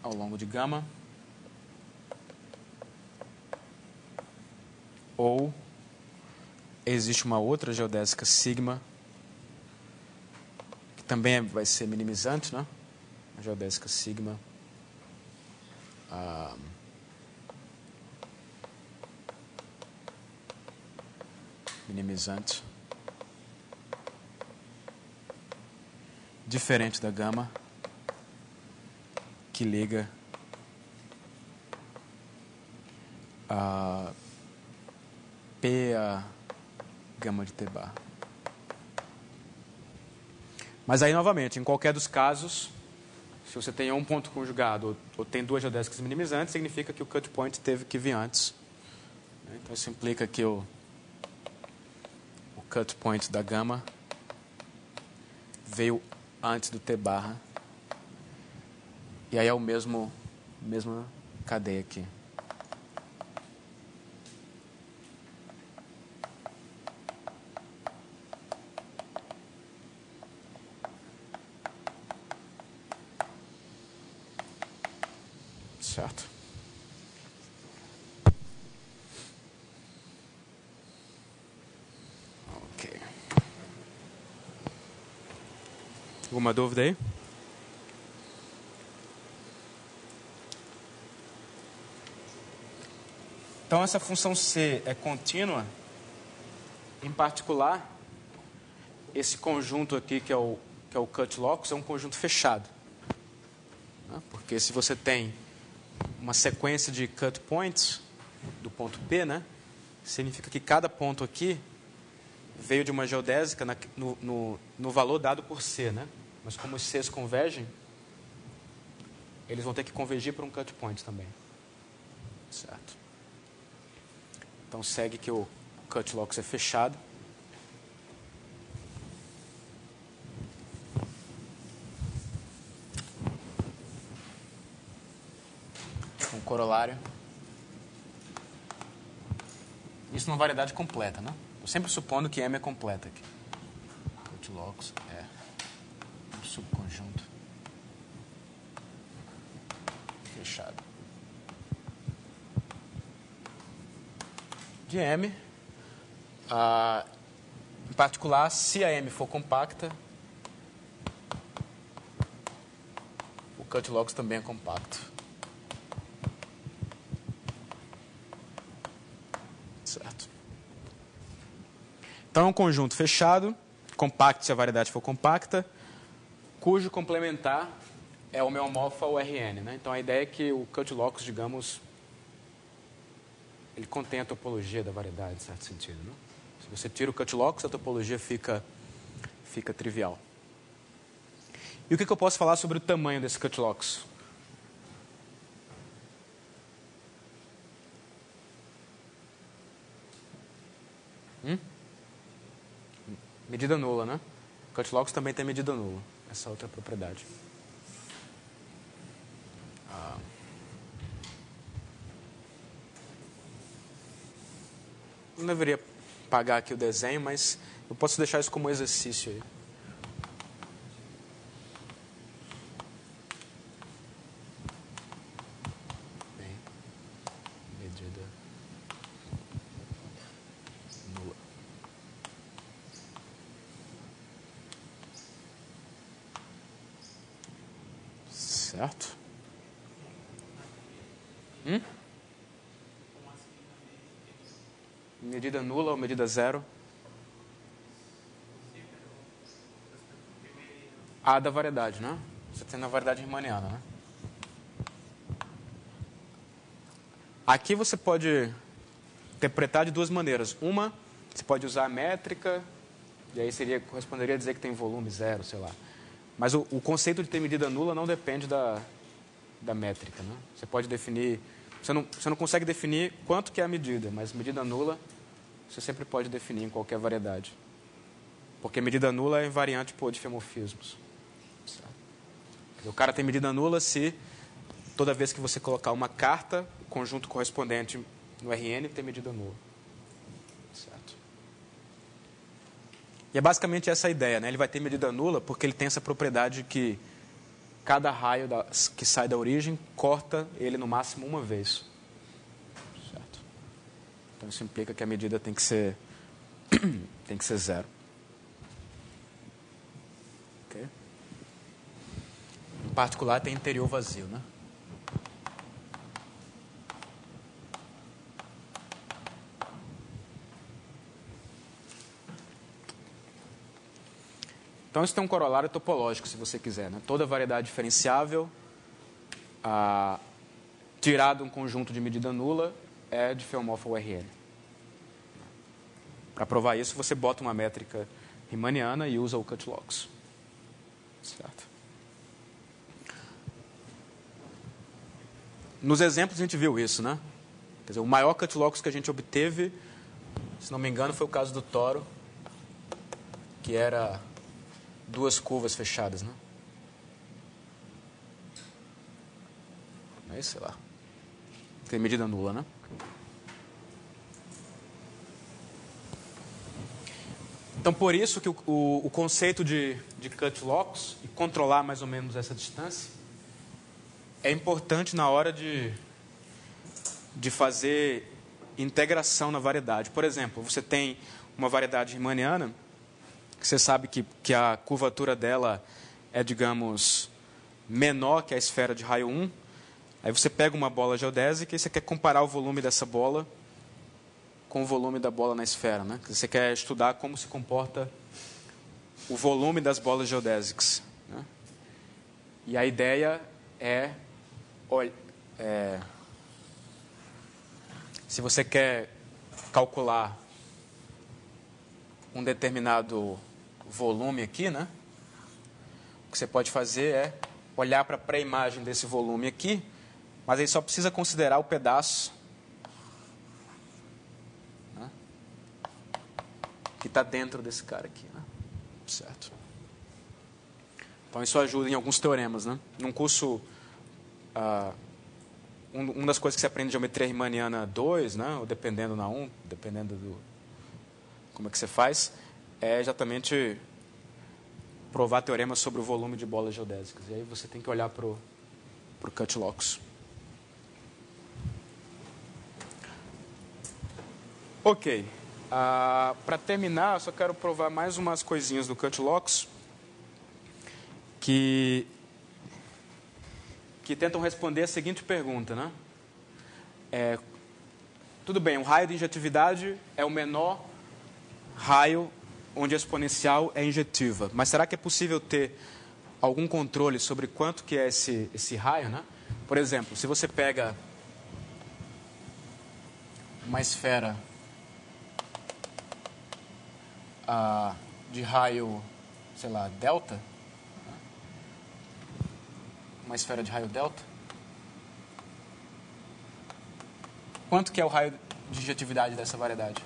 ao longo de gama, ou existe uma outra geodésica sigma, que também vai ser minimizante, né? A geodésica sigma minimizante, diferente da gama, que liga a P a gama de T bar. Mas aí, novamente, em qualquer dos casos, se você tem um ponto conjugado ou tem duas geodésicas minimizantes, significa que o cut point teve que vir antes. Então, isso implica que o cut point da gama veio antes do T barra. E aí é mesma cadeia aqui. Certo? Ok. Alguma dúvida aí? Então, essa função C é contínua. Em particular, esse conjunto aqui, que é o cut locus, é um conjunto fechado. Porque se você tem uma sequência de cut points do ponto P, né, significa que cada ponto aqui veio de uma geodésica no valor dado por C. Né? Mas como os Cs convergem, eles vão ter que convergir para um cut point também. Certo? Então, segue que o cut locus é fechado. Um corolário. Isso numa variedade completa, né? Estou sempre supondo que M é completa aqui. Cut locus é subconjunto fechado de M, em particular, se a M for compacta, o cut locus também é compacto. Certo. Então, é um conjunto fechado, compacto se a variedade for compacta, cujo complementar é homeomorfo ao Rn. Né? Então, a ideia é que o cut locus, digamos, ele contém a topologia da variedade, em certo sentido. Né? Se você tira o cut locus, a topologia fica trivial. E o que eu posso falar sobre o tamanho desse cut locus? Medida nula, né? Cut locus também tem medida nula. Essa outra propriedade. Não deveria pagar aqui o desenho, mas eu posso deixar isso como exercício aí. Bem, medida nula. Certo? Medida nula ou medida zero? A da variedade, né? Você tem na variedade riemanniana, né? Aqui você pode interpretar de duas maneiras. Uma, você pode usar a métrica, e aí corresponderia a dizer que tem volume zero, sei lá. Mas o conceito de ter medida nula não depende da métrica, né? Você pode definir... Você não consegue definir quanto que é a medida, mas medida nula você sempre pode definir em qualquer variedade. Porque medida nula é invariante por difeomorfismos. O cara tem medida nula se toda vez que você colocar uma carta, o conjunto correspondente no Rn tem medida nula. Certo? E é basicamente essa a ideia, né? Ele vai ter medida nula porque ele tem essa propriedade que cada raio que sai da origem corta ele no máximo uma vez. Certo? Então isso implica que a medida tem que ser zero. Ok? Em particular tem interior vazio, né? Então, isso tem um corolário topológico, se você quiser. Né? Toda variedade diferenciável, tirado um conjunto de medida nula, é difeomorfo ao Rn. Para provar isso, você bota uma métrica riemanniana e usa o cut locus. Certo? Nos exemplos, a gente viu isso, né? Quer dizer, o maior cut locus que a gente obteve, se não me engano, foi o caso do toro, que era... duas curvas fechadas, né? Aí, sei lá. Tem medida nula, né? Então, por isso que o conceito de cut locus e controlar mais ou menos essa distância é importante na hora de fazer integração na variedade. Por exemplo, você tem uma variedade riemanniana, você sabe que a curvatura dela é, digamos, menor que a esfera de raio 1. Aí você pega uma bola geodésica e você quer comparar o volume dessa bola com o volume da bola na esfera. Né? Você quer estudar como se comporta o volume das bolas geodésicas. Né? E a ideia se você quer calcular um determinado volume aqui, né? O que você pode fazer é olhar para a pré-imagem desse volume aqui, mas aí só precisa considerar o pedaço, né, que está dentro desse cara aqui. Né? Certo? Então isso ajuda em alguns teoremas. Né? Num curso, uma das coisas que você aprende em geometria riemanniana 2, né, ou dependendo na 1, dependendo do como é que você faz, é exatamente provar teorema sobre o volume de bolas geodésicas. E aí você tem que olhar para o Cut-Locus. Ok. Para terminar, eu só quero provar mais umas coisinhas do Cut-Locus que tentam responder a seguinte pergunta, né? Tudo bem, o raio de injetividade é o menor raio onde a exponencial é injetiva. Mas será que é possível ter algum controle sobre quanto que é esse raio, né? Por exemplo, se você pega uma esfera de raio, sei lá, delta, uma esfera de raio delta, quanto que é o raio de injetividade dessa variedade?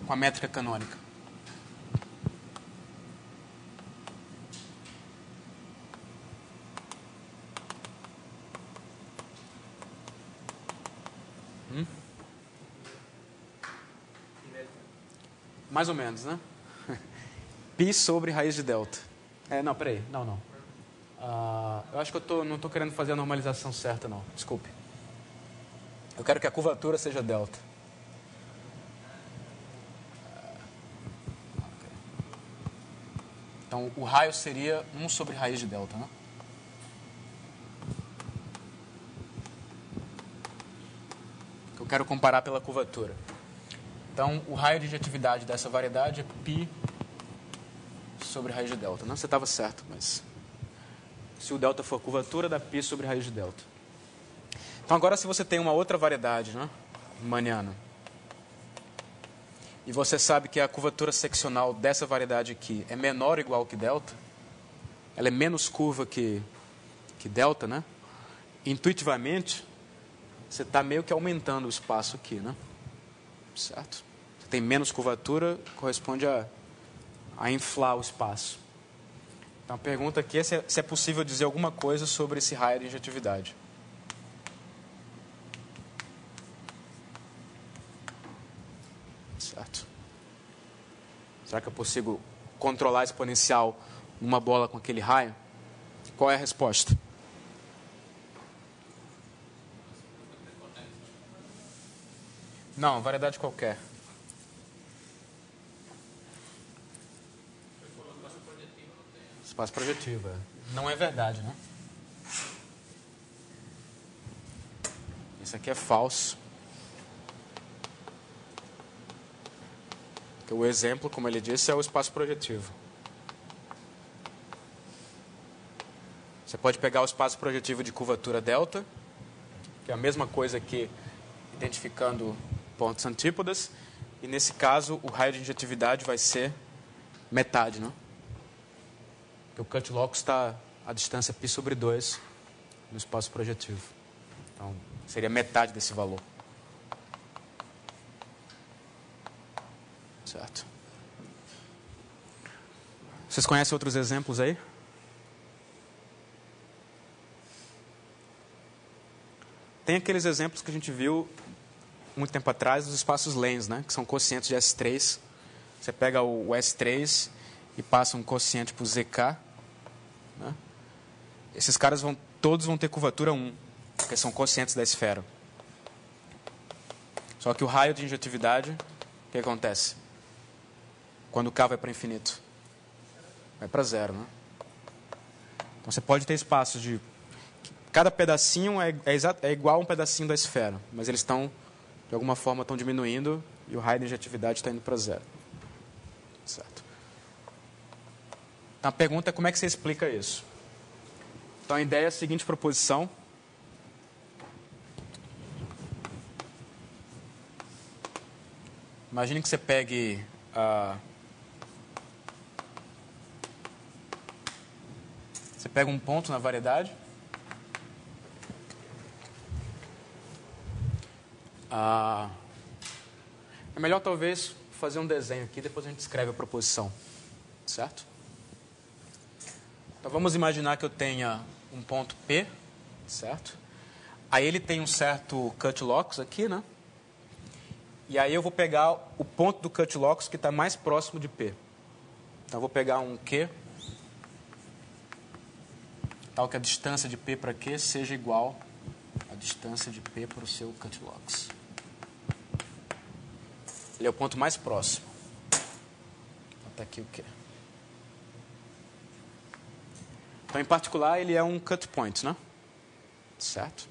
Com a métrica canônica. Mais ou menos, né? Π sobre raiz de delta. Não, peraí. Não. Eu acho que eu não estou querendo fazer a normalização certa, não. Desculpe. Eu quero que a curvatura seja delta. Então, o raio seria 1 sobre raiz de delta, né? Eu quero comparar pela curvatura. Então, o raio de injetividade dessa variedade é π sobre raiz de delta. Não, você estava certo, mas se o delta for a curvatura, dá π sobre raiz de delta. Então, agora, se você tem uma outra variedade, né, riemanniana, e você sabe que a curvatura seccional dessa variedade aqui é menor ou igual que delta, ela é menos curva que delta, né? Intuitivamente, você está meio que aumentando o espaço aqui, né? Certo? Você tem menos curvatura, corresponde a inflar o espaço. Então, a pergunta aqui é se é possível dizer alguma coisa sobre esse raio de injetividade. Certo? Será que eu consigo controlar a exponencial numa bola com aquele raio? Qual é a resposta? Não, variedade qualquer. Espaço projetivo, não é verdade, né? Isso aqui é falso. Porque o exemplo, como ele disse, é o espaço projetivo. Você pode pegar o espaço projetivo de curvatura delta, que é a mesma coisa que identificando pontos antípodas, e nesse caso o raio de injetividade vai ser metade, né? Porque o Cut-Locus está a distância π sobre 2 no espaço projetivo. Então, seria metade desse valor. Certo? Vocês conhecem outros exemplos aí? Tem aqueles exemplos que a gente viu muito tempo atrás dos espaços Lenz, né? Que são quocientes de S3. Você pega o S3 e passa um quociente para o ZK. Né? Esses caras todos vão ter curvatura 1, porque são quocientes da esfera. Só que o raio de injetividade, o que acontece? Quando o K vai para infinito? Vai para 0, né? Então você pode ter espaços de... Cada pedacinho é igual a um pedacinho da esfera, mas eles estão, de alguma forma, estão diminuindo e o raio de injetividade está indo para 0. Certo? Então a pergunta é como é que você explica isso? Então a ideia é a seguinte proposição. Imagine que você pegue você pega um ponto na variedade. É melhor talvez fazer um desenho aqui, depois a gente escreve a proposição. Certo? Então vamos imaginar que eu tenha um ponto P, certo? Aí ele tem um certo Cut-Locus aqui, né? E aí eu vou pegar o ponto do Cut-Locus que está mais próximo de P. Então, eu vou pegar um Q, tal que a distância de P para Q seja igual à distância de P para o seu cut loss. Ele é o ponto mais próximo. Até aqui o Q. Então, em particular, ele é um cut point, né? Certo?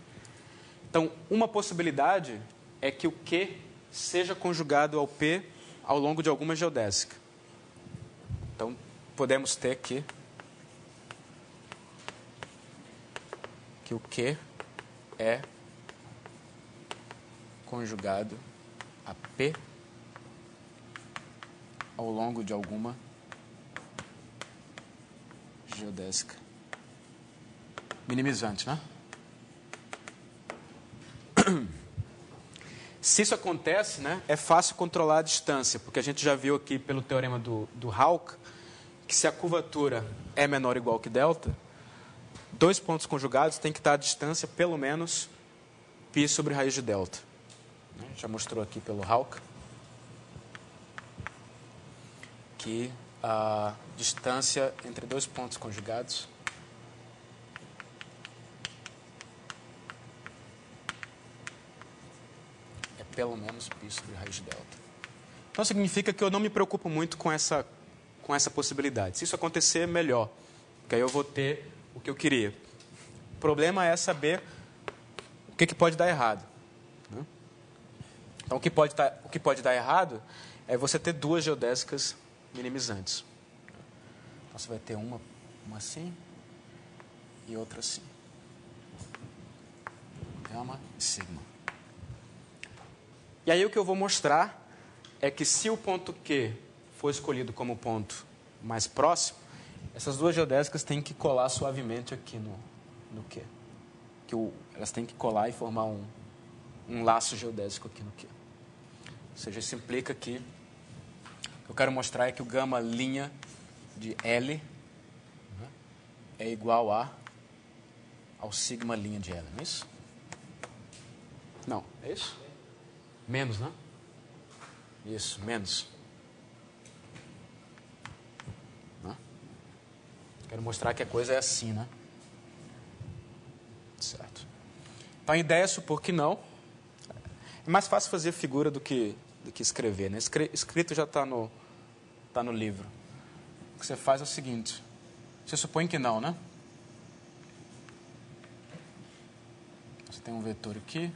Então, uma possibilidade é que o Q seja conjugado ao P ao longo de alguma geodésica. Então, podemos ter aqui que o Q é conjugado a P ao longo de alguma geodésica minimizante, né? Se isso acontece, né, é fácil controlar a distância, porque a gente já viu aqui pelo teorema do Hawke que se a curvatura é menor ou igual que delta, dois pontos conjugados têm que estar à distância pelo menos π sobre raiz de delta. Já mostrou aqui pelo Hawke que a distância entre dois pontos conjugados é pelo menos π sobre raiz de delta. Então significa que eu não me preocupo muito com essa possibilidade. Se isso acontecer, melhor, porque aí eu vou ter o que eu queria. O problema é saber o que pode dar errado, né? Então, o que pode dar errado é você ter duas geodésicas minimizantes. Então, você vai ter uma assim e outra assim. Gama e sigma. E aí, o que eu vou mostrar é que se o ponto Q for escolhido como ponto mais próximo, essas duas geodésicas têm que colar suavemente aqui no Q. Elas têm que colar e formar um laço geodésico aqui no Q. Ou seja, isso implica que o que eu quero mostrar é que o gama linha de L é igual ao sigma linha de L, não é isso? Não, é isso? Menos, né? Isso, menos. Quero mostrar que a coisa é assim, né? Certo. Então, a ideia é supor que não. É mais fácil fazer figura do que escrever, né? Escrito já está no livro. O que você faz é o seguinte. Você supõe que não, né? Você tem um vetor aqui.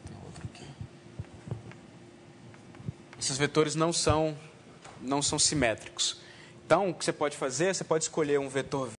Tem outro aqui. Esses vetores não são simétricos. Então, o que você pode fazer, você pode escolher um vetor